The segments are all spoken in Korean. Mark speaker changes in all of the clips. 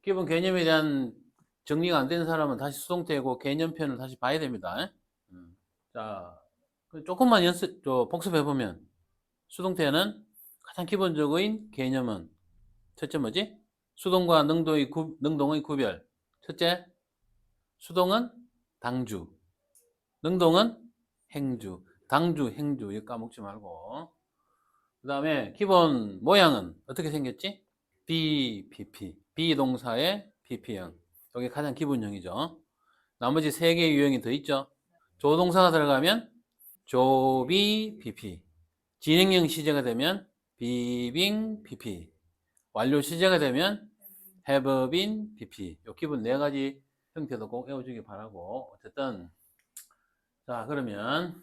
Speaker 1: 기본 개념에 대한 정리가 안 된 사람은 다시 수동태고 개념편을 다시 봐야 됩니다. 자, 조금만 복습해보면 수동태는 가장 기본적인 개념은 첫째 뭐지? 수동과 능동의 구별. 첫째, 수동은 당주, 능동은 행주. 당주, 행주 이거 까먹지 말고. 그 다음에 기본 모양은 어떻게 생겼지? BPP, 비동사의 PP형. 이게 가장 기본형이죠. 나머지 세 개의 유형이 더 있죠. 조동사가 들어가면 조비 PP, 진행형 시제가 되면 비빙 PP, 완료 시제가 되면 have been PP. 요 기본 네 가지 형태도 꼭 외워주기 바라고. 어쨌든 자, 그러면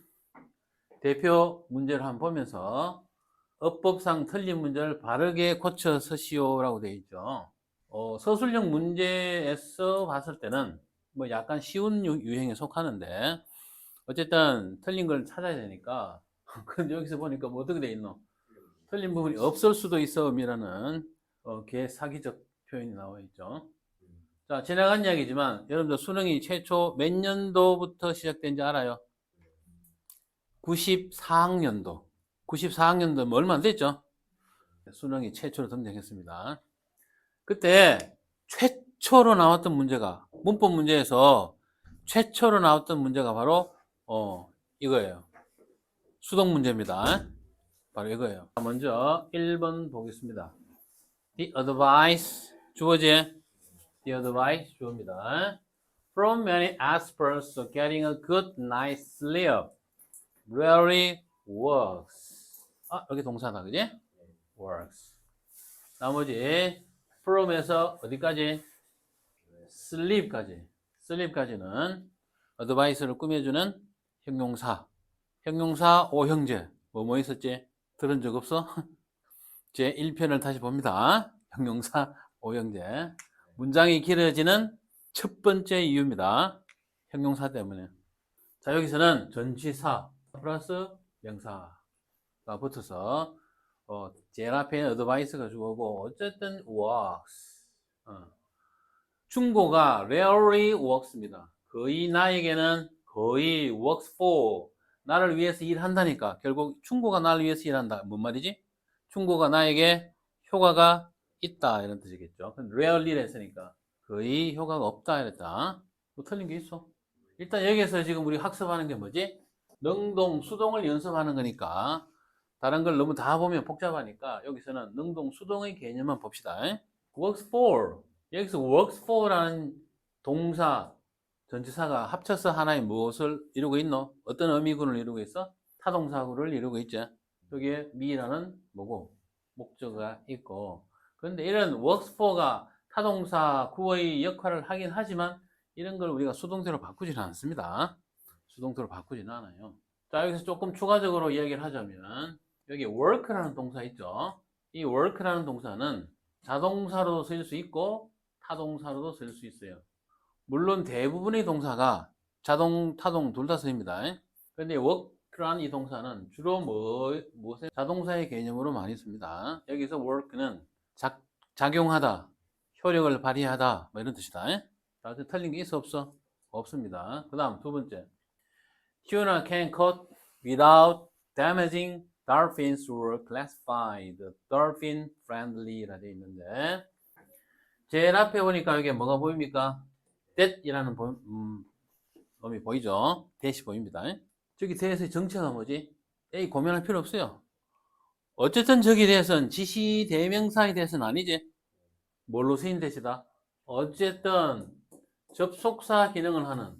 Speaker 1: 대표 문제를 한번 보면서 어법상 틀린 문제를 바르게 고쳐 서시오라고 되어 있죠. 서술형 문제에서 봤을 때는 뭐 약간 쉬운 유형에 속하는데 어쨌든 틀린 걸 찾아야 되니까 근데 여기서 보니까 뭐 어떻게 돼 있노? 틀린 부분이 없을 수도 있어이라는 개사기적 표현이 나와 있죠. 자, 지나간 이야기지만 여러분들 수능이 최초 몇 년도부터 시작된지 알아요? 94학년도. 94학년도 뭐 얼마 안 됐죠? 수능이 최초로 등장했습니다. 그때 최초로 나왔던 문제가 문법 문제에서 최초로 나왔던 문제가 바로 이거예요. 수동 문제입니다. 바로 이거예요. 먼저 1번 보겠습니다. The advice 주어진 The advice 주어입니다. From many experts, getting a good night's sleep rarely works. 여기 동사다, 그지? works. 나머지 from에서 어디까지? sleep까지. sleep까지는 advice를 꾸며주는 형용사. 형용사 오형제. 뭐 있었지? 들은 적 없어? 제 1편을 다시 봅니다. 형용사 오형제. 문장이 길어지는 첫 번째 이유입니다. 형용사 때문에. 자, 여기서는 전치사 플러스 명사가 붙어서 제일 앞에는 어드바이스가 주어고 어쨌든 works. 충고가 rarely works입니다. 거의 나에게는 거의 works for 나를 위해서 일한다니까. 결국 충고가 나를 위해서 일한다. 뭔 말이지? 충고가 나에게 효과가 있다 이런 뜻이겠죠. rarely 했으니까 거의 효과가 없다 이랬다. 뭐 틀린 게 있어? 일단 여기에서 지금 우리 학습하는 게 뭐지? 능동, 수동을 연습하는 거니까 다른 걸 너무 다 보면 복잡하니까 여기서는 능동, 수동의 개념만 봅시다. works for 여기서 works for라는 동사, 전치사가 합쳐서 하나의 무엇을 이루고 있노? 어떤 의미군을 이루고 있어? 타동사구를 이루고 있죠. 여기에 me라는 뭐고? 목적어가 있고 그런데 이런 works for가 타동사 구의 역할을 하긴 하지만 이런 걸 우리가 수동태로 바꾸지는 않습니다. 수동태로 바꾸지는 않아요. 자, 여기서 조금 추가적으로 이야기를 하자면 여기 work라는 동사 있죠. 이 work라는 동사는 자동사로도 쓸 수 있고 타동사로도 쓸 수 있어요. 물론 대부분의 동사가 자동, 타동 둘 다 쓰입니다. 그런데 work라는 이 동사는 주로 무엇의 자동사의 개념으로 많이 씁니다. 여기서 work는 작용하다, 효력을 발휘하다 뭐 이런 뜻이다. 자, 틀린 게 있어 없어? 없습니다. 그 다음 두 번째 Tuna can caught without damaging dolphins were classified dolphin friendly라 되어 있는데 제일 앞에 보니까 이게 뭐가 보입니까? that이라는 놈이 보이죠? that이 보입니다. 저기 that의 정체가 뭐지? 에이 고민할 필요 없어요. 어쨌든 저기 that은 지시 대명사에 대해서는 아니지. 뭘로 쓰인 that이다? 어쨌든 접속사 기능을 하는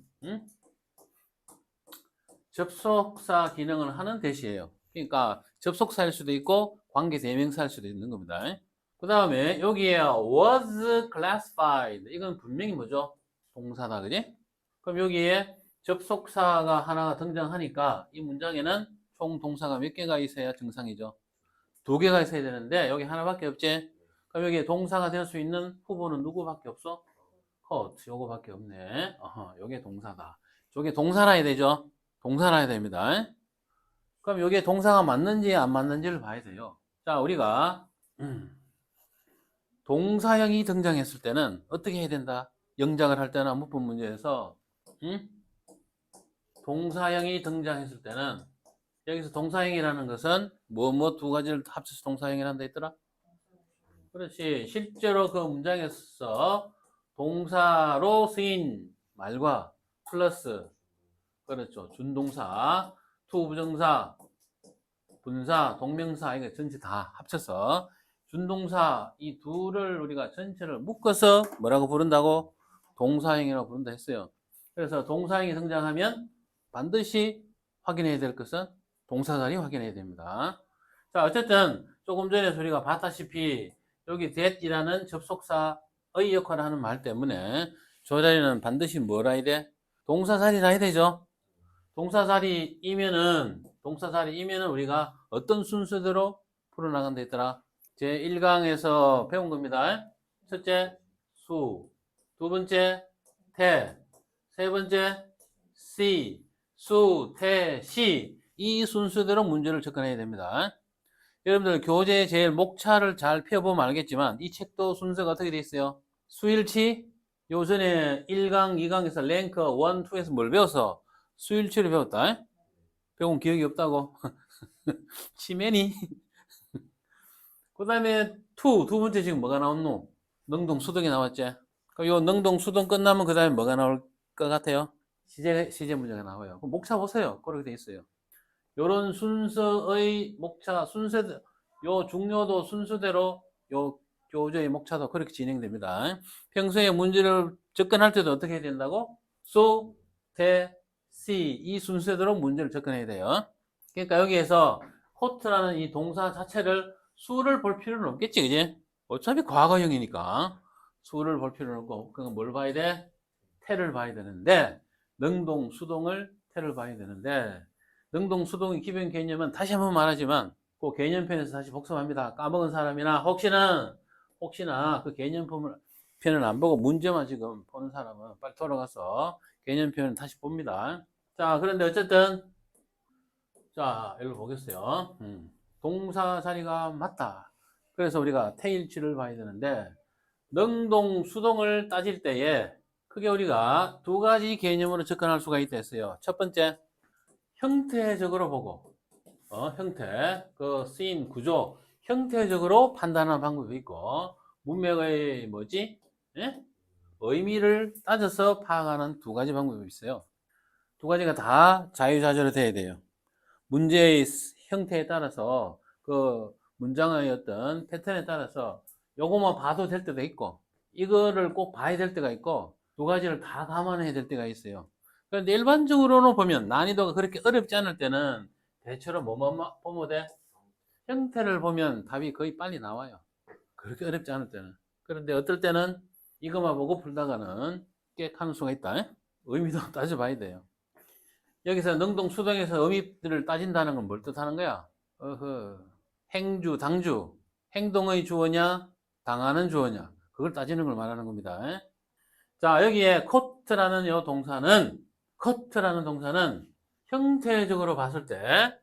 Speaker 1: 접속사 기능을 하는 that이에요. 그러니까 접속사일 수도 있고 관계 대명사일 수도 있는 겁니다. 그 다음에 여기에 was classified 이건 분명히 뭐죠? 동사다, 그지? 그럼 여기에 접속사가 하나가 등장하니까 이 문장에는 총 동사가 몇 개가 있어야 정상이죠? 두 개가 있어야 되는데 여기 하나밖에 없지? 그럼 여기에 동사가 될 수 있는 후보는 누구밖에 없어? caught 요거밖에 없네. 요게 동사다. 요게 동사라야 되죠? 동사라야 됩니다. 그럼 여기에 동사가 맞는지 안 맞는지를 봐야 돼요. 자, 우리가 동사형이 등장했을 때는 어떻게 해야 된다? 영작을 할 때나 문법 문제에서 동사형이 등장했을 때는 여기서 동사형이라는 것은 뭐 두 가지를 합쳐서 동사형이란다 했더라? 그렇지. 실제로 그 문장에서 동사로 쓰인 말과 플러스 그렇죠. 준동사, 투부정사, 분사, 동명사 이거 전체 다 합쳐서 준동사 이 둘을 우리가 전체를 묶어서 뭐라고 부른다고? 동사형이라고 부른다 했어요. 그래서 동사형이 등장하면 반드시 확인해야 될 것은 동사자리 확인해야 됩니다. 자, 어쨌든 조금 전에 우리가 봤다시피 여기 that이라는 접속사의 역할을 하는 말 때문에 저 자리는 반드시 뭐라 해야 돼? 동사자리라 해야 되죠. 동사자리이면은 우리가 어떤 순서대로 풀어나간다 했더라? 제 1강에서 배운 겁니다. 첫째, 수. 두 번째, 태. 세 번째, 시. 수, 태, 시. 이 순서대로 문제를 접근해야 됩니다. 여러분들 교재 제일 목차를 잘 펴보면 알겠지만 이 책도 순서가 어떻게 돼 있어요? 수일치? 요전에 1강, 2강에서 랭크 1, 2에서 뭘 배웠어? 수일치를 배웠다. 배운 기억이 없다고. 치매니? 그 다음에 두 번째 지금 뭐가 나왔노? 능동 수동이 나왔지? 그럼 요 능동 수동 끝나면 그 다음에 뭐가 나올 것 같아요? 시제 문제가 나와요. 그럼 목차 보세요. 그렇게 돼 있어요. 요런 순서의 목차, 요 중요도 순서대로 요 교재의 목차도 그렇게 진행됩니다. 평소에 문제를 접근할 때도 어떻게 해야 된다고? 수, 태, 시 이 순서대로 문제를 접근해야 돼요. 그러니까 여기에서 코트라는 이 동사 자체를 수를 볼 필요는 없겠지, 그지? 어차피 과거형이니까 수를 볼 필요는 없고 그건 뭘 봐야 돼? 태를 봐야 되는데 능동, 수동을 태를 봐야 되는데 능동, 수동의 기본 개념은 다시 한번 말하지만 그 개념편에서 다시 복습합니다. 까먹은 사람이나 혹시나 그 개념편을 안 보고 문제만 지금 보는 사람은 빨리 돌아가서 개념편을 다시 봅니다. 자, 그런데 어쨌든 자, 여기 보겠어요. 동사 자리가 맞다. 그래서 우리가 태일치를 봐야 되는데 능동, 수동을 따질 때에 크게 우리가 두 가지 개념으로 접근할 수가 있다 했어요. 첫 번째, 형태적으로 보고 형태, 그 쓰인 구조, 형태적으로 판단하는 방법이 있고 문맥의 뭐지? 예? 의미를 따져서 파악하는 두 가지 방법이 있어요. 두 가지가 다 자유자재로 돼야 돼요. 문제의 형태에 따라서 그 문장의 어떤 패턴에 따라서 요거만 봐도 될 때도 있고 이거를 꼭 봐야 될 때가 있고 두 가지를 다 감안해야 될 때가 있어요. 그런데 일반적으로는 보면 난이도가 그렇게 어렵지 않을 때는 대체로 뭐만 보면 돼? 형태를 보면 답이 거의 빨리 나와요. 그렇게 어렵지 않을 때는. 그런데 어떨 때는 이것만 보고 풀다가는 꽤 하는 수가 있다. 의미도 따져봐야 돼요. 여기서 능동 수동에서 의미들을 따진다는 건 뭘 뜻하는 거야? 행주, 당주, 행동의 주어냐, 당하는 주어냐, 그걸 따지는 걸 말하는 겁니다. 자, 여기에 커트라는 형태적으로 봤을 때,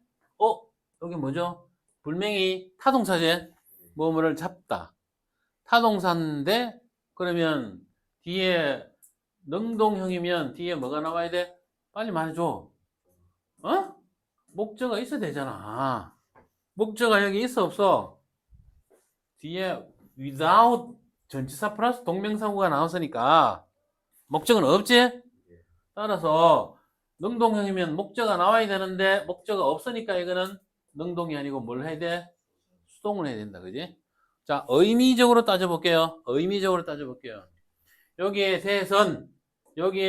Speaker 1: 여기 뭐죠? 분명히 타동사제, 뭐뭐를 잡다. 타동사인데, 그러면 뒤에 능동형이면 뒤에 뭐가 나와야 돼? 빨리 말해줘. 목적어가 있어야 되잖아. 목적어가 여기 있어, 없어? 뒤에 without 전치사 플러스 동명사구가 나왔으니까 목적어는 없지? 따라서 능동형이면 목적어가 나와야 되는데 목적어가 없으니까 이거는 능동이 아니고 뭘 해야 돼? 수동을 해야 된다, 그지? 자, 의미적으로 따져볼게요. 여기에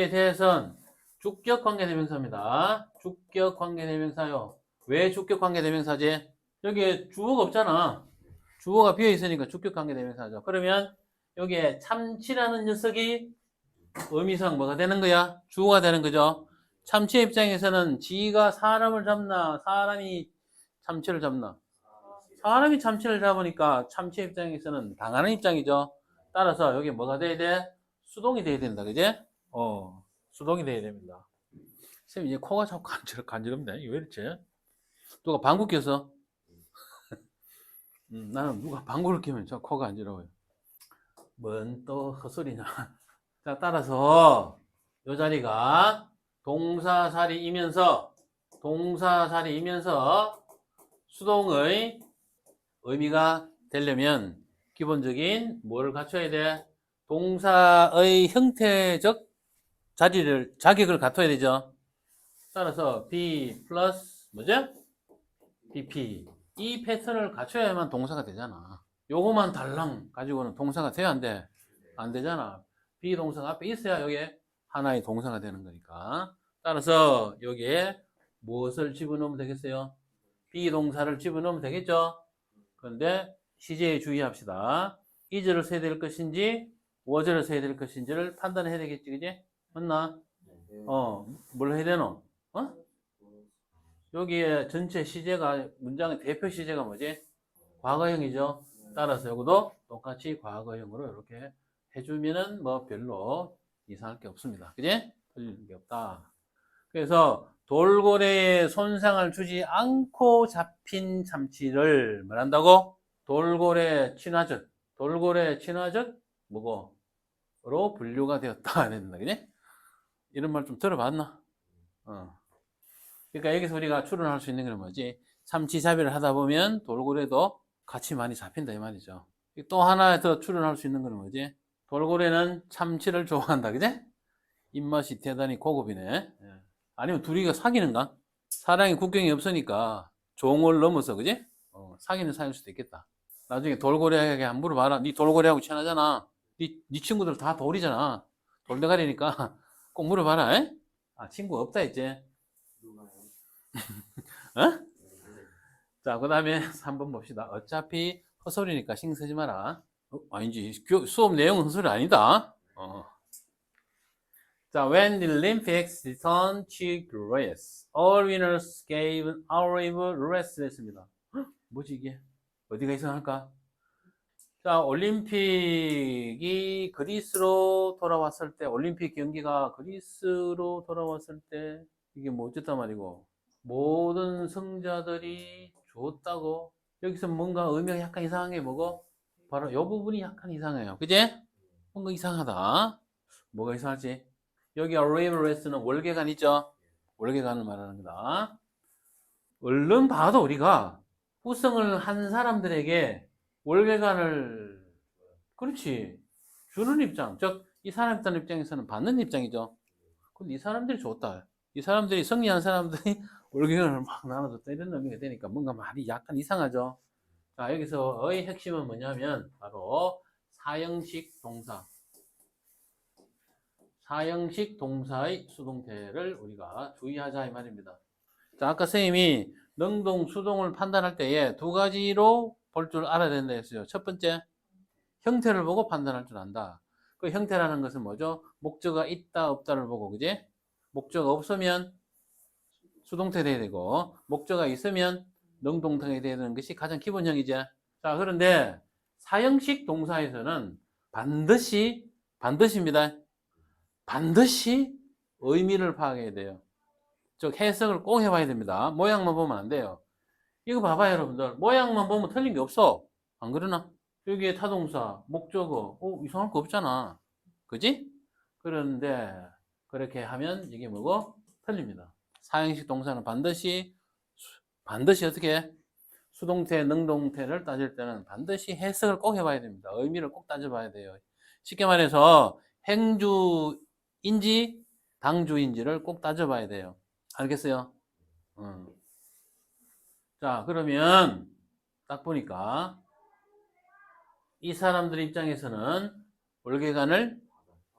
Speaker 1: 대해선 주격 관계대명사입니다. 주격 관계대명사요. 왜 주격 관계대명사지? 여기에 주어가 없잖아. 주어가 비어 있으니까 주격 관계대명사죠. 그러면 여기에 참치라는 녀석이 의미상 뭐가 되는 거야? 주어가 되는 거죠. 참치의 입장에서는 지가 사람을 잡나, 사람이 참치를 잡나? 사람이 참치를 잡으니까 참치의 입장에서는 당하는 입장이죠. 따라서 여기 뭐가 돼야 돼? 수동이 돼야 된다, 그지? 수동이 돼야 됩니다. 쌤, 이제 코가 자꾸 간지럽네. 왜 이렇지? 누가 방구 껴서? 나는 누가 방구를 끼면 저 코가 간지러워요. 뭔 또 헛소리냐. 자, 따라서 이 자리가 동사살이이면서 수동의 의미가 되려면 기본적인 뭐를 갖춰야 돼? 동사의 형태적 자격을 갖춰야 되죠. 따라서 be 플러스 뭐죠? bp 이 패턴을 갖춰야만 동사가 되잖아. 요거만 달랑 가지고는 동사가 돼야 안 돼? 안 되잖아. 비동사가 앞에 있어야 여기에 하나의 동사가 되는 거니까. 따라서 여기에 무엇을 집어넣으면 되겠어요? 비동사를 집어넣으면 되겠죠? 그런데 시제에 주의합시다. is를 써야 될 것인지 was를 써야 될 것인지를 판단해야 되겠지, 그지? 맞나? 뭘 해야 되노? 여기에 전체 시제가, 문장의 대표 시제가 뭐지? 과거형이죠. 따라서 이것도 똑같이 과거형으로 이렇게 해주면은 뭐 별로 이상할 게 없습니다. 그지? 틀릴 게 없다. 그래서 돌고래에 손상을 주지 않고 잡힌 참치를 뭐란다고? 돌고래 친화적 뭐고?로 분류가 되었다. 이랬는데, 그지? 이런 말 좀 들어봤나? 그러니까 여기서 우리가 추론할 수 있는 건 뭐지? 참치잡이를 하다 보면 돌고래도 같이 많이 잡힌다 이 말이죠. 또 하나 더 추론할 수 있는 건 뭐지? 돌고래는 참치를 좋아한다, 그제? 입맛이 대단히 고급이네. 아니면 둘이가 사귀는가? 사랑의 국경이 없으니까 종을 넘어서, 그지? 사귀는 사이일 수도 있겠다. 나중에 돌고래에게 한번 물어봐라. 네 돌고래하고 친하잖아. 네 친구들 다 돌이잖아. 돌대가리니까 꼭 물어봐라. 에? 아, 친구 없다 했지? 어? 자, 그 다음에 한번 봅시다. 어차피 헛소리니까 신경 쓰지 마라. 아니지. 수업 내용은 헛소리 아니다. 자, when the Olympics returned to Greece, all winners gave honorable rest 했습니다. 뭐지 이게? 어디가 이상할까? 자, 올림픽이 그리스로 돌아왔을 때, 올림픽 경기가 그리스로 돌아왔을 때, 이게 뭐 어쨌단 말이고, 모든 승자들이 줬다고. 여기서 뭔가 의미가 약간 이상한 게 뭐고? 바로 이 부분이 약간 이상해요. 그지? 뭔가 이상하다. 뭐가 이상하지? 여기 arrival rest는 월계관 있죠? 월계관을 말하는 거다. 얼른 봐도 우리가 우승을 한 사람들에게 월계관을, 그렇지, 주는 입장, 즉 이 사람 입장에서는 받는 입장이죠. 근데 이 사람들이 줬다. 이 사람들이 승리한 사람들이 월계관을 막 나눠줬다 이런 의미가 되니까 뭔가 말이 약간 이상하죠. 자, 여기서의 핵심은 뭐냐면 바로 사형식 동사의 수동태를 우리가 주의하자 이 말입니다. 자, 아까 선생님이 능동, 수동을 판단할 때에 두 가지로 볼 줄 알아야 된다 했어요. 첫 번째, 형태를 보고 판단할 줄 안다. 그 형태라는 것은 뭐죠? 목적어가 있다, 없다를 보고, 그지? 목적어가 없으면 수동태 돼야 되고, 목적어가 있으면 능동태가 돼야 되는 것이 가장 기본형이죠. 자, 그런데 사형식 동사에서는 반드시입니다. 반드시 의미를 파악해야 돼요. 즉 해석을 꼭 해봐야 됩니다. 모양만 보면 안 돼요. 이거 봐봐요, 여러분들. 모양만 보면 틀린 게 없어. 안 그러나? 여기에 타동사, 목적어, 이상할 거 없잖아. 그지? 그런데 그렇게 하면 이게 뭐고? 틀립니다. 사형식 동사는 반드시 어떻게 해? 수동태, 능동태를 따질 때는 반드시 해석을 꼭 해봐야 됩니다. 의미를 꼭 따져봐야 돼요. 쉽게 말해서 행주인지 당주인지를 꼭 따져봐야 돼요. 알겠어요? 자, 그러면 딱 보니까 이 사람들 입장에서는 월계관을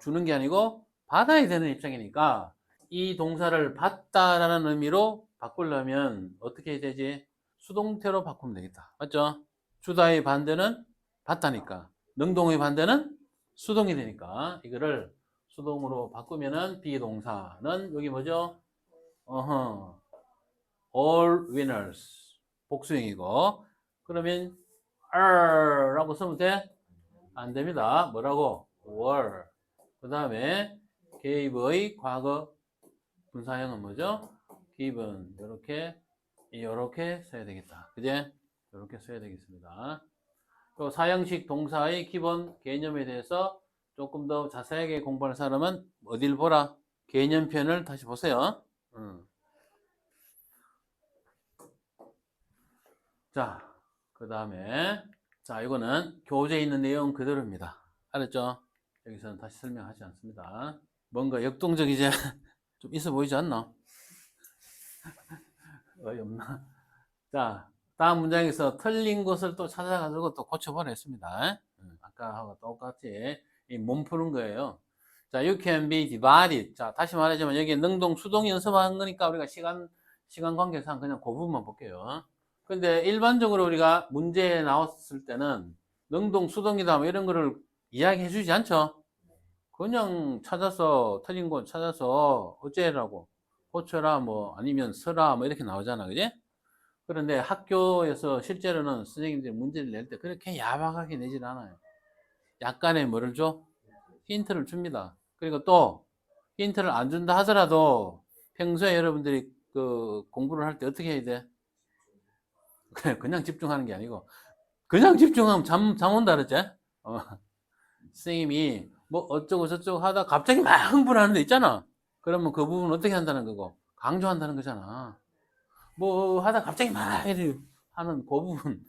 Speaker 1: 주는 게 아니고 받아야 되는 입장이니까 이 동사를 받다라는 의미로 바꾸려면 어떻게 해야 되지? 수동태로 바꾸면 되겠다. 맞죠? 주다의 반대는 받다니까. 능동의 반대는 수동이 되니까 이거를 수동으로 바꾸면은 비동사는 여기 뭐죠? all winners 복수형이고, 그러면 are 라고 쓰면 돼? 안 됩니다. 뭐라고? were. 그 다음에 gave의 과거 분사형은 뭐죠? given. 이렇게 써야 되겠다. 그제? 이렇게 써야 되겠습니다. 또 사형식 동사의 기본 개념에 대해서 조금 더 자세하게 공부할 사람은 어딜 보라? 개념편을 다시 보세요. 자, 그 다음에 자, 이거는 교재에 있는 내용 그대로입니다. 알았죠? 여기서는 다시 설명하지 않습니다. 뭔가 역동적이지 좀 있어 보이지 않나? 어이없나? 자, 다음 문장에서 틀린 것을 또 찾아가지고 또 고쳐보라 했습니다. 아까하고 똑같이 이 몸 푸는 거예요. 자, you can be divided. 자, 다시 말하자면 여기 능동, 수동 연습한 거니까 우리가 시간 관계상 그냥 그 부분만 볼게요. 근데 일반적으로 우리가 문제에 나왔을 때는 능동, 수동이다 뭐 이런 거를 이야기해 주지 않죠? 그냥 찾아서, 틀린 거 찾아서 어째라고 고쳐라 뭐 아니면 써라 뭐 이렇게 나오잖아. 그지? 그런데 학교에서 실제로는 선생님들이 문제를 낼 때 그렇게 야박하게 내질 않아요. 약간의 뭐를 줘? 힌트를 줍니다. 그리고 또 힌트를 안 준다 하더라도 평소에 여러분들이 그 공부를 할 때 어떻게 해야 돼? 그냥 집중하는 게 아니고 그냥 집중하면 잠 온다 그랬지? 선생님이 뭐 어쩌고 저쩌고 하다 갑자기 막 흥분하는 데 있잖아. 그러면 그 부분 어떻게 한다는 거고? 강조한다는 거잖아. 뭐 하다 갑자기 막 이렇게 하는 그 부분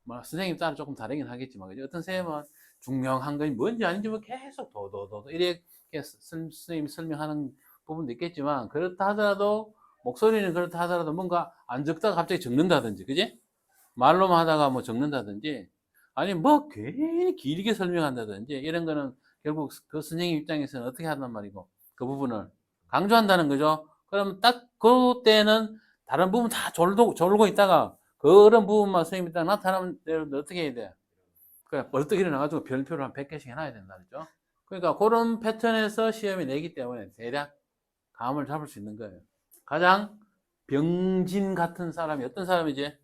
Speaker 1: 뭐 선생님 따라 조금 다르긴 하겠지만 그죠? 어떤 선생님은 중요한 건 뭔지 아닌지 뭐 계속 도도도 이렇게 선생님이 설명하는 부분도 있겠지만 그렇다 하더라도 목소리는 그렇다 하더라도 뭔가 안 적다가 갑자기 적는다든지 그지? 말로만 하다가 뭐 적는다든지 아니 뭐 괜히 길게 설명한다든지 이런 거는 결국 그 선생님 입장에서는 어떻게 한단 말이고 그 부분을 강조한다는 거죠. 그러면 딱 그때는 다른 부분 다 졸고 있다가 그런 부분만 선생님이 딱 나타나면 어떻게 해야 돼? 그래 벌떡 일어나가지고 별표를 한 100개씩 해놔야 된다 그죠? 그러니까 그런 패턴에서 시험이 내기 때문에 대략 감을 잡을 수 있는 거예요. 가장 병진 같은 사람이 어떤 사람이지?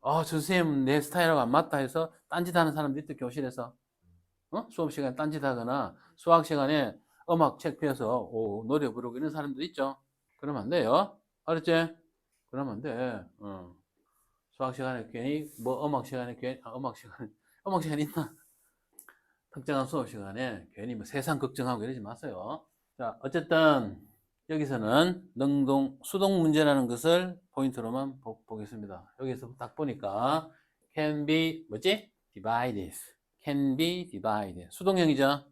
Speaker 1: 저 선생님 내 스타일하고 안 맞다 해서 딴짓하는 사람도 있대 교실에서. 수업 시간에 딴짓하거나 수학 시간에 음악 책 펴서 노래 부르고 이런 사람도 있죠. 그러면 안 돼요. 알았지? 그러면 안 돼. 수학 시간에 괜히 뭐 음악 시간에 괜히 음악 시간 있나? 특정한 수업 시간에 괜히 뭐 세상 걱정하고 이러지 마세요. 자, 어쨌든 여기서는 능동, 수동 문제라는 것을 포인트로만 보겠습니다. 여기서 딱 보니까 can be 뭐지? divided. can be divided. 수동형이죠.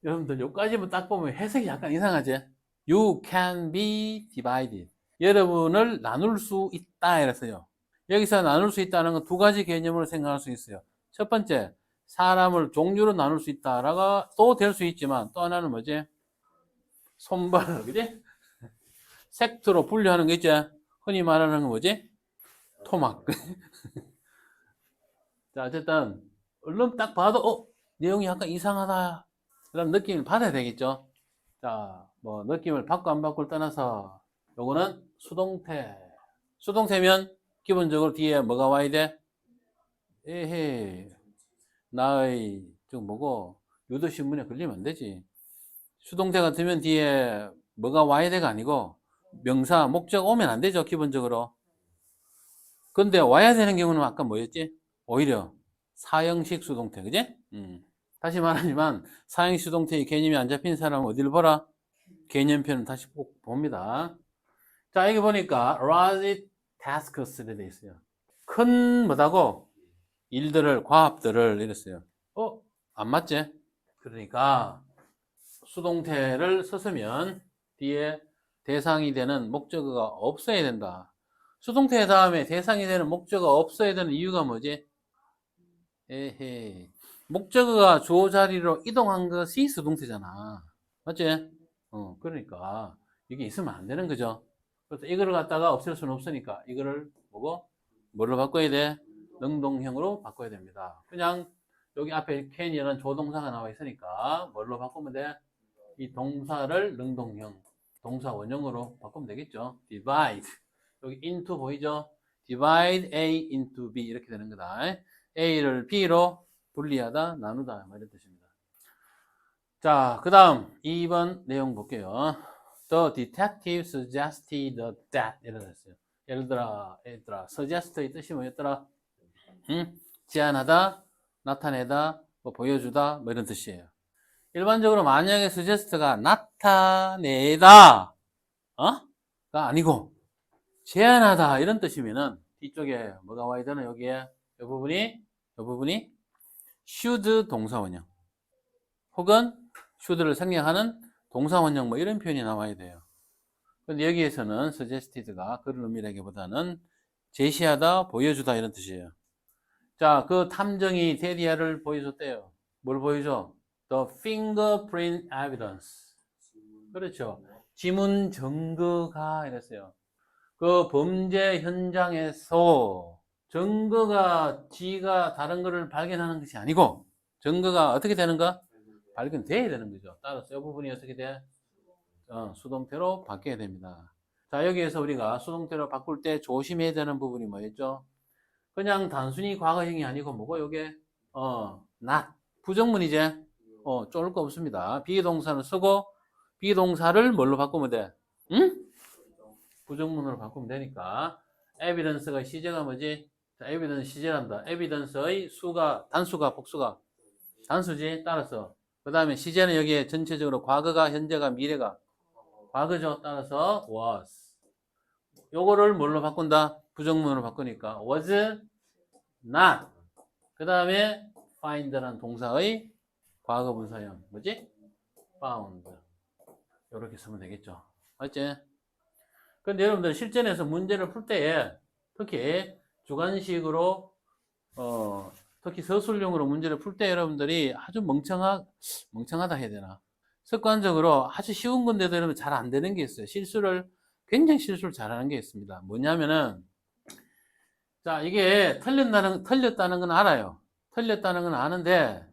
Speaker 1: 여러분들 여기까지만 딱 보면 해석이 약간 이상하지? You can be divided. 여러분을 나눌 수 있다 이랬어요. 여기서 나눌 수 있다는 건 두 가지 개념으로 생각할 수 있어요. 첫 번째, 사람을 종류로 나눌 수 있다라가 또 될 수 있지만 또 하나는 뭐지? 손발, 그지? 섹트로 분류하는 게 있지? 흔히 말하는 건 뭐지? 토막. 자, 어쨌든, 얼른 딱 봐도, 내용이 약간 이상하다. 그런 느낌을 받아야 되겠죠? 자, 뭐, 느낌을 받고 안 받고를 떠나서, 요거는 수동태. 수동태면, 기본적으로 뒤에 뭐가 와야 돼? 에헤, 나의, 좀 뭐고, 유도신문에 걸리면 안 되지. 수동태 같으면 뒤에 뭐가 와야 돼가 아니고, 명사, 목적 오면 안 되죠, 기본적으로. 근데 와야 되는 경우는 아까 뭐였지? 오히려 사형식 수동태, 그지? 다시 말하지만 사형식 수동태의 개념이 안 잡힌 사람은 어디를 보라? 개념표는 다시 꼭 봅니다. 자, 여기 보니까 large tasks를 돼 있어요. 큰 뭐다고? 일들을, 과업들을 이랬어요. 안 맞지? 그러니까 수동태를 썼으면 뒤에 대상이 되는 목적어가 없어야 된다. 수동태 다음에 대상이 되는 목적어가 없어야 되는 이유가 뭐지? 에헤. 목적어가 주어 자리로 이동한 것이 수동태잖아. 맞지? 그러니까 이게 있으면 안 되는 거죠. 그래서 이거를 갖다가 없앨 수는 없으니까 이거를 보고 뭘로 바꿔야 돼? 능동형으로 바꿔야 됩니다. 그냥 여기 앞에 can이라는 조동사가 나와 있으니까 뭘로 바꾸면 돼? 이 동사를 능동형, 동사 원형으로 바꾸면 되겠죠. divide. 여기 into 보이죠? divide A into B 이렇게 되는 거다. A를 B로 분리하다, 나누다 이런 뜻입니다. 자, 그 다음 2번 내용 볼게요. The detective suggested that 이렇게 됐어요. 예를 들어, 얘들아, suggest의 뜻이 뭐였더라? 응? 제안하다, 나타내다, 뭐 보여주다, 뭐 이런 뜻이에요. 일반적으로 만약에 suggest가 나타내다, 가 아니고 제안하다 이런 뜻이면은 뒤쪽에 뭐가 와야 되나 여기에 이 부분이 should 동사원형 혹은 should를 생략하는 동사원형 뭐 이런 표현이 나와야 돼요. 근데 여기에서는 suggested가 그런 의미라기보다는 제시하다, 보여주다 이런 뜻이에요. 자, 그 탐정이 테디아를 보여줬대요. 뭘 보여줘? The fingerprint evidence. 그렇죠. 지문 증거가 이랬어요. 그 범죄 현장에서 증거가 지가 다른 거를 발견하는 것이 아니고 증거가 어떻게 되는가? 발견돼야 되는 거죠. 따라서 이 부분이 어떻게 돼? 수동태로 바뀌어야 됩니다. 자, 여기에서 우리가 수동태로 바꿀 때 조심해야 되는 부분이 뭐였죠? 그냥 단순히 과거형이 아니고 뭐고 요게 not 부정문이제 쫄 거 없습니다. 비동사를 쓰고 비동사를 뭘로 바꾸면 돼? 응? 부정문으로 바꾸면 되니까 evidence가 시제가 뭐지? 자, evidence 시제란다. evidence의 수가 단수가 복수가 단수지. 따라서 그 다음에 시제는 여기에 전체적으로 과거가 현재가 미래가 과거죠. 따라서 was 요거를 뭘로 바꾼다? 부정문으로 바꾸니까 was not 그 다음에 find라는 동사의 과거 분사형 뭐지? found 이렇게 쓰면 되겠죠. 맞지? 근데 여러분들 실전에서 문제를 풀 때에 특히 주관식으로 특히 서술형으로 문제를 풀 때 여러분들이 아주 멍청하다 해야 되나? 습관적으로 아주 쉬운 건데도 여러분 잘 안 되는 게 있어요. 굉장히 실수를 잘하는 게 있습니다. 뭐냐면은 자, 이게 틀렸다는 건 알아요. 틀렸다는 건 아는데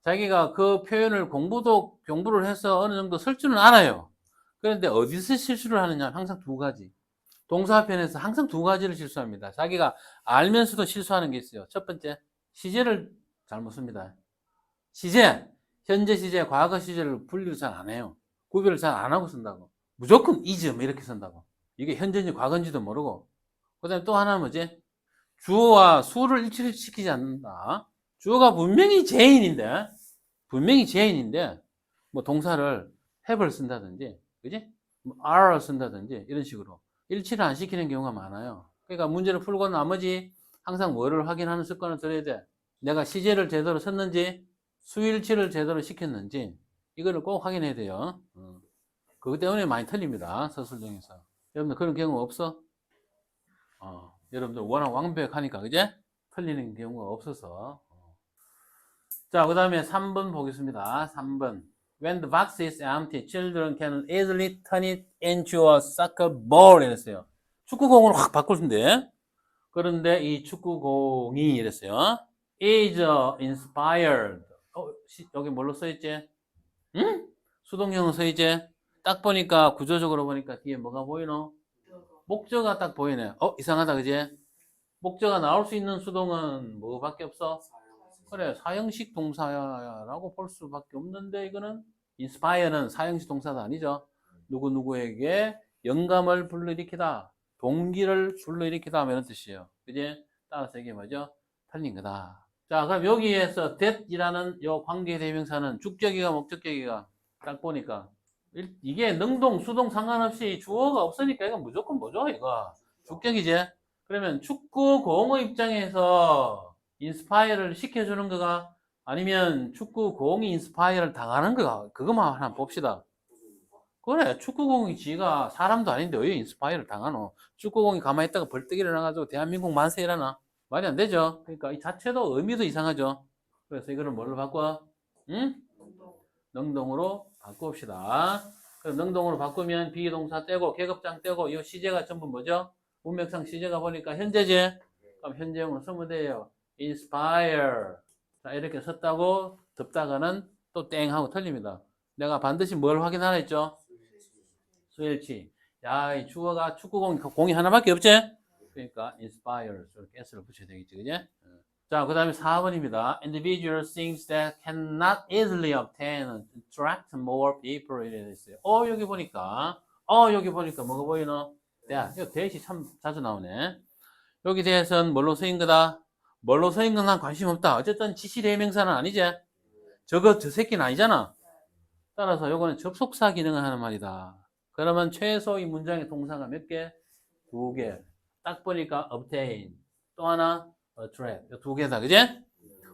Speaker 1: 자기가 그 표현을 공부를 해서 어느 정도 쓸 줄은 알아요. 그런데 어디서 실수를 하느냐? 항상 두 가지. 동사편에서 항상 두 가지를 실수합니다. 자기가 알면서도 실수하는 게 있어요. 첫 번째, 시제를 잘못 씁니다. 시제, 현재 시제, 과거 시제를 분리를 잘 안 해요. 구별을 잘 안 하고 쓴다고. 무조건 is 뭐 이렇게 쓴다고. 이게 현재인지 과거인지도 모르고. 그 다음에 또 하나는 뭐지? 주어와 수를 일치시키지 않는다. 주어가 분명히 제인인데 뭐 동사를 have를 쓴다든지 그지? 뭐 are를 쓴다든지 이런 식으로 일치를 안 시키는 경우가 많아요. 그러니까 문제를 풀고 나머지 항상 뭐를 확인하는 습관을 들여야 돼. 내가 시제를 제대로 썼는지 수일치를 제대로 시켰는지 이거를 꼭 확인해야 돼요. 그것 때문에 많이 틀립니다. 서술형에서. 여러분들 그런 경우 없어? 여러분들 워낙 완벽하니까 그제? 틀리는 경우가 없어서. 자, 그 다음에 3번 보겠습니다. 3번. When the box is empty, children can easily turn it into a soccer ball 이랬어요. 축구공으로 확 바꾸면 돼. 그런데 이 축구공이 이랬어요. is inspired. 여기 뭘로 써있지? 응? 수동형은 써있지? 딱 보니까 구조적으로 보니까 뒤에 뭐가 보이노? 목적어가 딱 보이네. 이상하다 그지? 목적어가 나올 수 있는 수동은 뭐밖에 없어? 그래, 사형식 동사라고 볼 수밖에 없는데 이거는 inspire는 사형식 동사가 아니죠. 누구누구에게 영감을 불러일으키다, 동기를 불러일으키다 이런 뜻이에요. 그지? 따라서 이게 뭐죠? 틀린 거다. 자, 그럼 여기에서 that이라는 요 관계 대명사는 주격이가 목적격이가 딱 보니까 이게 능동, 수동 상관없이 주어가 없으니까 이건 무조건 뭐죠? 이거 주격이지. 그러면 축구공의 입장에서 인스파이어를 시켜주는 거가 아니면 축구공이 인스파이어를 당하는 거가 그것만 하나 봅시다. 그래, 축구공이 지가 사람도 아닌데 왜 인스파이어를 당하노? 축구공이 가만히 있다가 벌떡 일어나가지고 대한민국 만세 일어나? 말이 안 되죠. 그러니까 이 자체도 의미도 이상하죠. 그래서 이거를 뭘로 바꿔? 응? 능동으로 바꿉시다. 그럼 능동으로 바꾸면 비동사 떼고 계급장 떼고 이 시제가 전부 뭐죠? 문맥상 시제가 보니까 현재제. 그럼 현재형으로 쓰면 돼요. inspire. 자, 이렇게 썼다고 덮다가는 또 땡 하고 틀립니다. 내가 반드시 뭘 확인하라 했죠? 수일치. 야, 이 주어가 공이 하나밖에 없지? 그러니까 inspire. 이렇게 s를 붙여야 되겠지, 그지? 자, 그 다음에 4번입니다. Individual things that cannot easily obtain attract more people 이래 있어요. 여기 보니까 뭐가 보이노? 야, 이거 대시 참 자주 나오네. 여기 대해서는 뭘로 쓰인 거다? 뭘로 서인 건 난 관심 없다. 어쨌든 지시대명사는 아니지. 저거 저 새끼는 아니잖아. 따라서 요거는 접속사 기능을 하는 말이다. 그러면 최소 이 문장의 동사가 몇 개? 두 개. 딱 보니까 obtain. 또 하나 attract. 두 개다. 그지?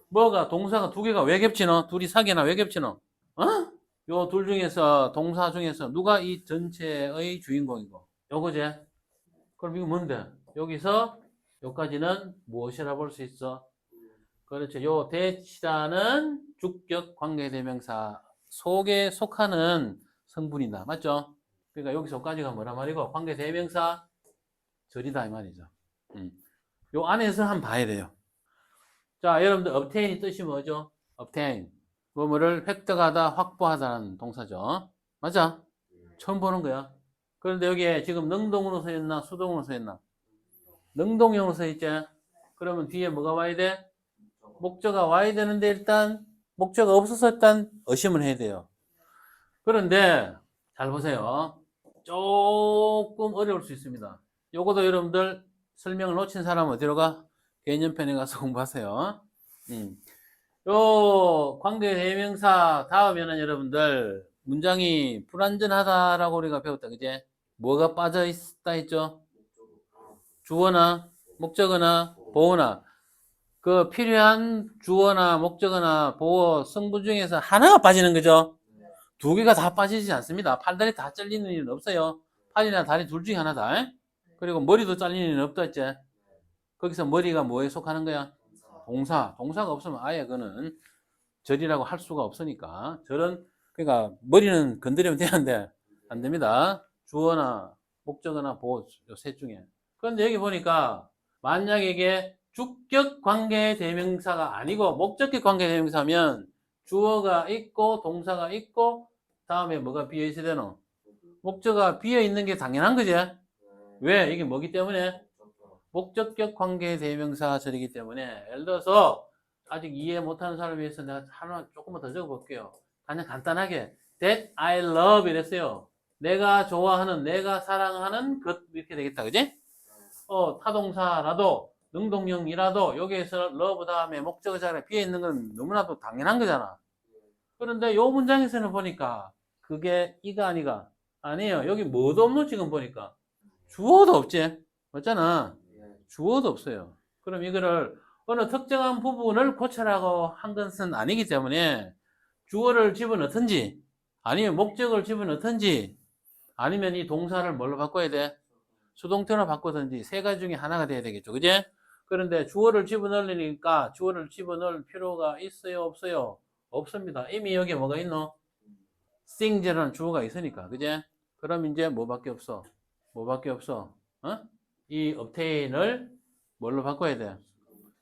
Speaker 1: 뭐가 동사가 두 개가 왜 겹치노? 둘이 사귀나 왜 겹치노? 어? 요 둘 중에서 동사 중에서 누가 이 전체의 주인공이고? 요거지? 그럼 이거 뭔데? 여기서 여기까지는 무엇이라 볼 수 있어? 그렇죠. 요 대치라는 주격 관계대명사 속에 속하는 성분이다. 맞죠? 그러니까 여기서까지가 뭐란 말이고 관계대명사 절이다 이 말이죠. 요 안에서 한번 봐야 돼요. 자, 여러분들 obtain이 뜻이 뭐죠? obtain. 뭐뭐를 획득하다, 확보하다라는 동사죠. 맞아? 처음 보는 거야. 그런데 여기에 지금 능동으로 서 있나, 수동으로 서 있나? 능동형으로 서 있지? 그러면 뒤에 뭐가 와야 돼? 목적어가 와야 되는데 일단 목적어가 없어서 일단 의심을 해야 돼요. 그런데 잘 보세요. 조금 어려울 수 있습니다. 요것도 여러분들 설명을 놓친 사람은 어디로 가? 개념편에 가서 공부하세요. 요 관계 대명사 다음에는 여러분들 문장이 불완전하다라고 우리가 배웠다. 그제? 뭐가 빠져 있다 했죠? 주어나 목적어나 보어나 그 필요한 주어나 목적어나 보어 성분 중에서 하나가 빠지는 거죠. 두 개가 다 빠지지 않습니다. 팔다리 다 잘리는 일은 없어요. 팔이나 다리 둘 중에 하나다. 그리고 머리도 잘리는 일은 없다 했지. 거기서 머리가 뭐에 속하는 거야? 동사. 동사가 없으면 아예 그거는 절이라고 할 수가 없으니까. 절은 그러니까 머리는 건드리면 되는데 안 됩니다. 주어나 목적어나 보어 셋 중에. 그런데 여기 보니까 만약에 이게 주격 관계 대명사가 아니고 목적격 관계 대명사면 주어가 있고 동사가 있고 다음에 뭐가 비어 있어야 되노? 목적어가 비어 있는 게 당연한 거지. 왜? 이게 뭐기 때문에? 목적격 관계 대명사 절이기 때문에 예를 들어서 아직 이해 못하는 사람을 위해서 내가 하나 조금만 더 적어볼게요. 그냥 간단하게 that I love 이랬어요. 내가 좋아하는, 내가 사랑하는 것 이렇게 되겠다. 그지? 타동사라도 능동형이라도 여기에서 love 다음에 목적어 자리에 비어 있는 건 너무나도 당연한 거잖아. 그런데 요 문장에서는 보니까 그게 이가 아니가 아니에요. 여기 뭐도 없노 지금 보니까 주어도 없지. 맞잖아. 주어도 없어요. 그럼 이거를 어느 특정한 부분을 고쳐라고 한 것은 아니기 때문에 주어를 집어넣든지 아니면 목적을 집어넣든지 아니면 이 동사를 뭘로 바꿔야 돼? 수동태로 바꾸든지 세 가지 중에 하나가 돼야 되겠죠. 그제? 그런데 주어를 집어넣으니까 주어를 집어넣을 필요가 있어요? 없어요? 없습니다. 이미 여기에 뭐가 있노? sing이라는 주어가 있으니까. 그제? 그럼 이제 뭐밖에 없어? 뭐밖에 없어? 어? 이 obtain을 뭘로 바꿔야 돼?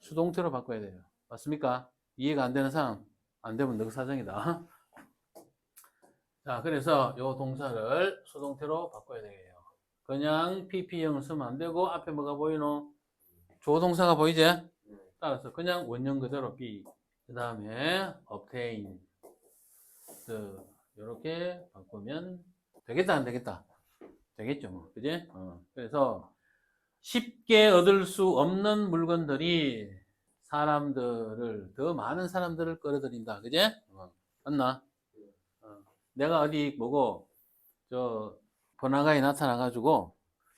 Speaker 1: 수동태로 바꿔야 돼요. 맞습니까? 이해가 안 되는 사람? 안 되면 너 사정이다. 자, 그래서 요 동사를 수동태로 바꿔야 되겠네요. 그냥 pp형을 쓰면 안 되고 앞에 뭐가 보이노? 조동사가 보이지? 따라서 그냥 원형 그대로 be. 그 다음에 obtain. 이렇게 바꾸면 되겠다 안 되겠다? 되겠죠 뭐. 그지? 그래서 쉽게 얻을 수 없는 물건들이 사람들을 더 많은 사람들을 끌어들인다. 그지? 맞나? 내가 어디 뭐고 저 번화가에 나타나 가지고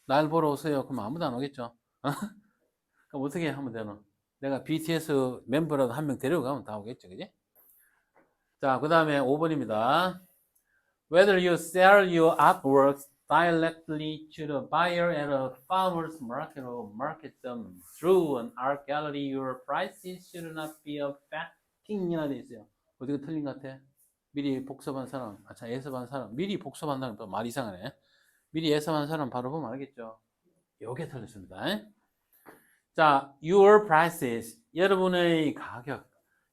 Speaker 1: 날 보러 오세요. 그럼 아무도 안 오겠죠. 그럼 어떻게 하면 되나? 내가 BTS 멤버라도 한 명 데려가면 다 오겠죠. 그지? 자, 그 다음에 5번입니다. Whether you sell your artworks directly to the buyer at a farmer's market or market them through an art gallery, your prices should not be affecting이라 돼 있어요. 어디가 틀린 것 같아? 미리 복습한 사람, 예습한 사람, 미리 복습한다는 또 말 이상하네. 미리 예습한 사람 바로 보면 알겠죠? 요게 틀렸습니다. 자, your prices, 여러분의 가격.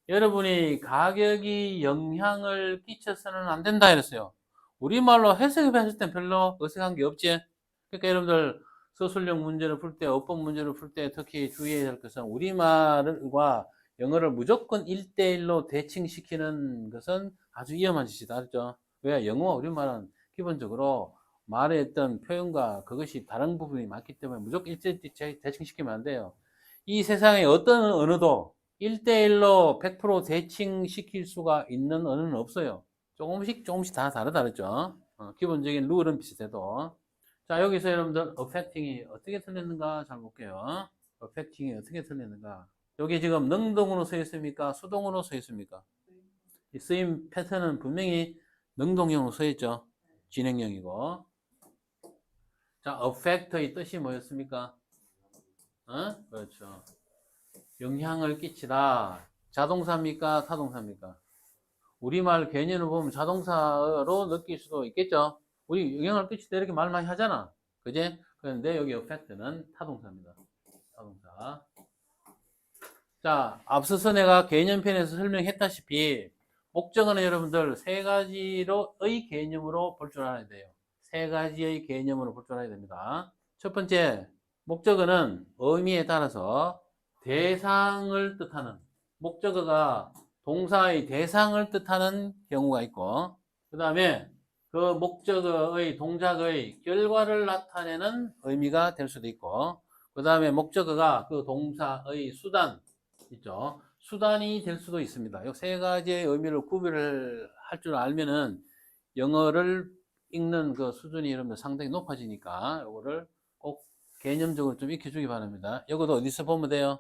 Speaker 1: 여러분의 가격이 영향을 끼쳐서는 안 된다 이랬어요. 우리말로 해석을 했을 땐 별로 어색한 게 없지. 그러니까 여러분들 서술형 문제를 풀 때, 어법 문제를 풀 때 특히 주의해야 할 것은 우리말과 영어를 무조건 1대1로 대칭시키는 것은 아주 위험한 짓이다. 알죠? 왜? 영어와 우리말은 기본적으로 말의 어떤 표현과 그것이 다른 부분이 많기 때문에 무조건 1대1 대칭시키면 안 돼요. 이 세상에 어떤 언어도 1대1로 100% 대칭시킬 수가 있는 언어는 없어요. 조금씩 다 다르죠. 기본적인 룰은 비슷해도. 자, 여기서 여러분들 affecting이 어떻게 틀렸는가 잘 볼게요. affecting이 어떻게 틀렸는가. 여기 지금 능동으로 써 있습니까? 수동으로 써 있습니까? 이 쓰임 패턴은 분명히 능동형으로 써 있죠. 진행형이고. 자, affect의 뜻이 뭐였습니까? 그렇죠. 영향을 끼치다. 자동사입니까? 타동사입니까? 우리말 개념을 보면 자동사로 느낄 수도 있겠죠. 우리 영향을 끼치다 이렇게 말 많이 하잖아. 그지? 그런데 여기 affect는 타동사입니다. 타동사. 자, 앞서서 내가 개념편에서 설명했다시피 목적어는 여러분들 세 가지로의 개념으로 볼 줄 알아야 돼요. 세 가지의 개념으로 볼 줄 알아야 됩니다. 첫 번째, 목적어는 의미에 따라서 대상을 뜻하는, 목적어가 동사의 대상을 뜻하는 경우가 있고, 그 다음에 그 목적어의 동작의 결과를 나타내는 의미가 될 수도 있고, 그 다음에 목적어가 그 동사의 수단 있죠. 수단이 될 수도 있습니다. 이 세 가지의 의미를 구별을 할 줄 알면은 영어를 읽는 그 수준이 여러분들 상당히 높아지니까 이거를 꼭 개념적으로 좀 익혀주기 바랍니다. 이것도 어디서 보면 돼요?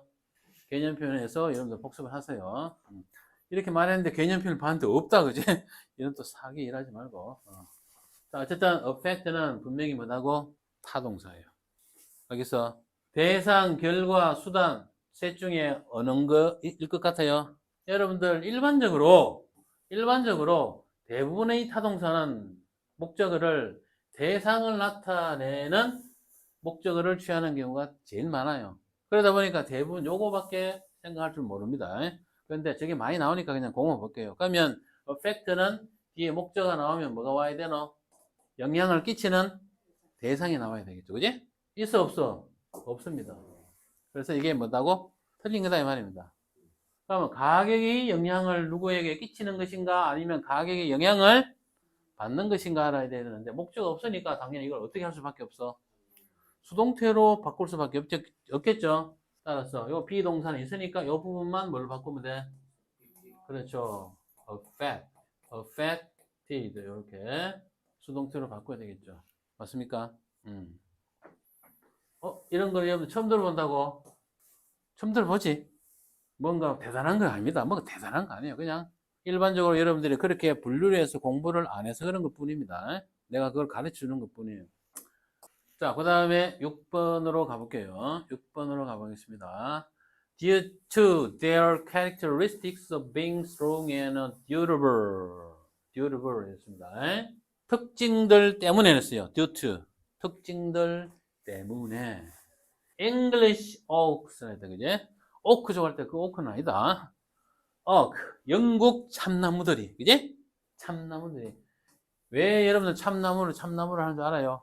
Speaker 1: 개념표현에서 여러분들 복습을 하세요. 이렇게 말했는데 개념표현 봤는데 없다, 그지? 이런 또 사기 일하지 말고. 자, 어쨌든 affect는 분명히 뭐라고? 타동사예요. 여기서 대상, 결과, 수단 셋 중에 어느 거일 것 같아요? 여러분들 일반적으로 대부분의 타동사는 목적어를 대상을 나타내는 목적어를 취하는 경우가 제일 많아요. 그러다 보니까 대부분 요거밖에 생각할 줄 모릅니다. 그런데 저게 많이 나오니까 그냥 공부 볼게요. 그러면 affect는 뒤에 목적어가 나오면 뭐가 와야 되노? 영향을 끼치는 대상이 나와야 되겠죠. 그지? 있어 없어? 없습니다. 그래서 이게 뭐다고? 틀린 거다 이 말입니다. 그러면 가격이 영향을 누구에게 끼치는 것인가 아니면 가격이 영향을 받는 것인가 알아야 되는데 목적 없으니까 당연히 이걸 어떻게 할 수밖에 없어. 수동태로 바꿀 수밖에 없겠죠. 따라서 요 비동사는 있으니까 요 부분만 뭘 바꾸면 돼? 그렇죠. affected 이렇게 수동태로 바꿔야 되겠죠. 맞습니까? 이런 거 여러분 처음 들어본다고? 처음 들어보지? 뭔가 대단한 건 아닙니다. 뭔가 대단한 거 아니에요. 그냥 일반적으로 여러분들이 그렇게 분류를 해서 공부를 안 해서 그런 것 뿐입니다. 내가 그걸 가르쳐 주는 것 뿐이에요. 자, 그 다음에 6번으로 가볼게요. 6번으로 가보겠습니다. Due to their characteristics of being strong and durable. durable 였습니다. 특징들 때문에 냈어요. due to. 특징들 때문에. English oaks 해야 돼, 그지? 오크 좋아할 때 그 오크는 아니다. oak. 영국 참나무들이, 그지? 참나무들이. 왜 여러분들 참나무를 하는 줄 알아요?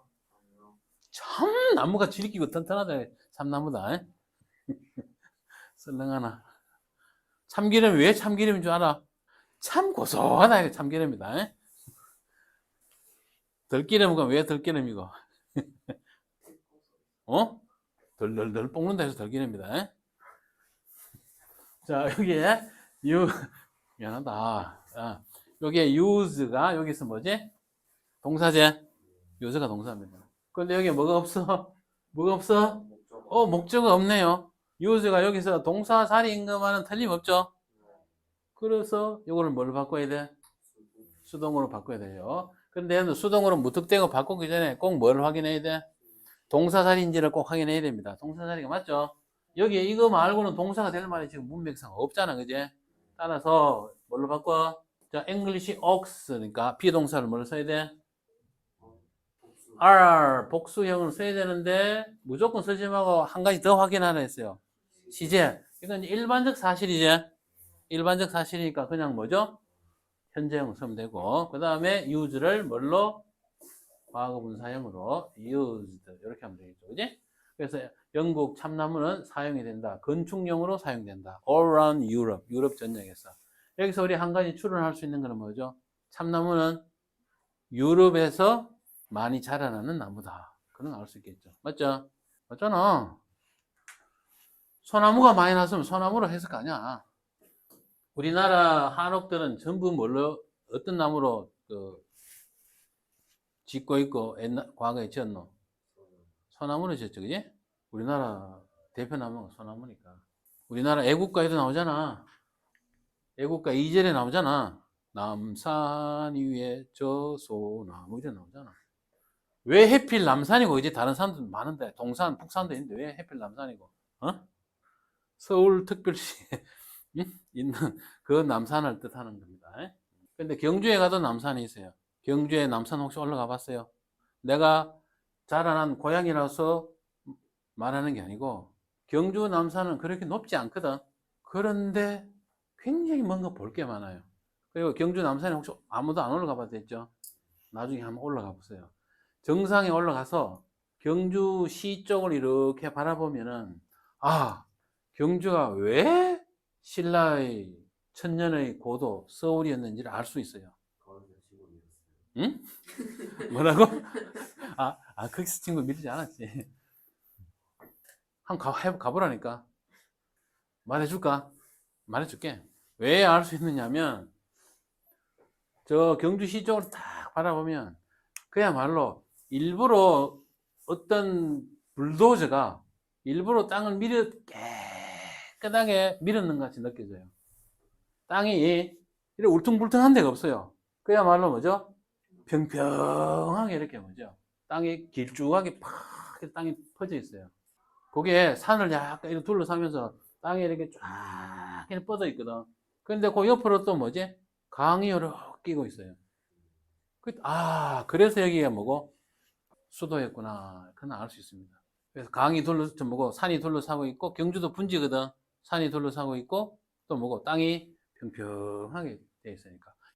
Speaker 1: 참나무가 질기고 튼튼하다. 참나무다. 썰렁하나. 참기름 왜 참기름인 줄 알아? 참 고소하다. 참기름이다. 들기름은 왜 들기름이고? 덜덜덜 볶는다 해서 들기름이다. 자, 여기에 미안하다. 여기에 use가 여기서 뭐지? 동사제. use가 동사입니다. 근데 여기 뭐가 없어? 뭐가 없어? 목적어 없네요. use가 여기서 동사 자리 임금하는 틀림없죠? 그래서 이거를 뭘 바꿔야 돼? 수동으로 바꿔야 돼요. 근데 수동으로 무턱대고 바꾸기 전에 꼭 뭘 확인해야 돼? 동사 자리인지를 꼭 확인해야 됩니다. 동사 자리가 맞죠? 여기에 이거 말고는 동사가 될 말이 지금 문맥상 없잖아, 그지? 따라서 뭘로 바꿔? 자, English ox니까 비동사를 뭘 써야 돼? are 복수형을 써야 되는데 무조건 쓰지 말고 한 가지 더 확인하라 했어요. 시제. 이건 일반적 사실이지. 일반적 사실이니까 그냥 뭐죠? 현재형 쓰면 되고 그 다음에 use를 뭘로? 과거분사형으로 used 이렇게 하면 되겠죠. 그지? 그래서 영국 참나무는 사용이 된다. 건축용으로 사용된다. All around Europe. 유럽 전역에서. 여기서 우리 한 가지 추론할 수 있는 건 뭐죠? 참나무는 유럽에서 많이 자라나는 나무다. 그런 거 알 수 있겠죠. 맞죠? 맞잖아. 소나무가 많이 났으면 소나무로 했을 거 아니야. 우리나라 한옥들은 전부 뭘로, 어떤 나무로 짓고 있고, 과거에 지었노? 소나무로 지었죠, 그지? 우리나라 대표 나무가 소나무니까. 우리나라 애국가에도 나오잖아. 애국가 2절에 나오잖아. 남산 위에 저 소나무 이래 나오잖아. 왜 해필 남산이고, 이제 다른 산도 많은데, 동산, 북산도 있는데 왜 해필 남산이고, 어? 서울특별시에 있는 그 남산을 뜻하는 겁니다. 근데 경주에 가도 남산이 있어요. 경주에 남산 혹시 올라가 봤어요? 내가 자라난 고향이라서 말하는 게 아니고, 경주 남산은 그렇게 높지 않거든. 그런데 굉장히 뭔가 볼 게 많아요. 그리고 경주 남산에 혹시 아무도 안 올라가 봤겠죠? 나중에 한번 올라가 보세요. 정상에 올라가서 경주시 쪽을 이렇게 바라보면은, 아, 경주가 왜 신라의 천년의 고도 서울이었는지를 알 수 있어요. 응? 뭐라고? 거기서 친구 믿지 않았지. 한번 가보라니까. 말해줄까? 말해줄게. 왜 알 수 있느냐면, 저 경주시 쪽으로 딱 바라보면, 그야말로 일부러 어떤 불도저가 일부러 땅을 깨끗하게 밀었는 것 같이 느껴져요. 땅이 이렇게 울퉁불퉁한 데가 없어요. 그야말로 뭐죠? 평평하게 이렇게 뭐죠? 땅이 길쭉하게 팍 땅이 퍼져 있어요. 거기에 산을 약간 이렇게 둘러싸면서 땅이 이렇게 쫙 이렇게 뻗어 있거든. 근데 그 옆으로 또 뭐지? 강이 이렇게 끼고 있어요. 그래서 여기가 뭐고? 수도였구나. 그건 알 수 있습니다. 그래서 뭐고, 산이 둘러싸고 있고, 경주도 분지거든. 산이 둘러싸고 있고, 또 뭐고, 땅이 평평하게 돼 있으니까.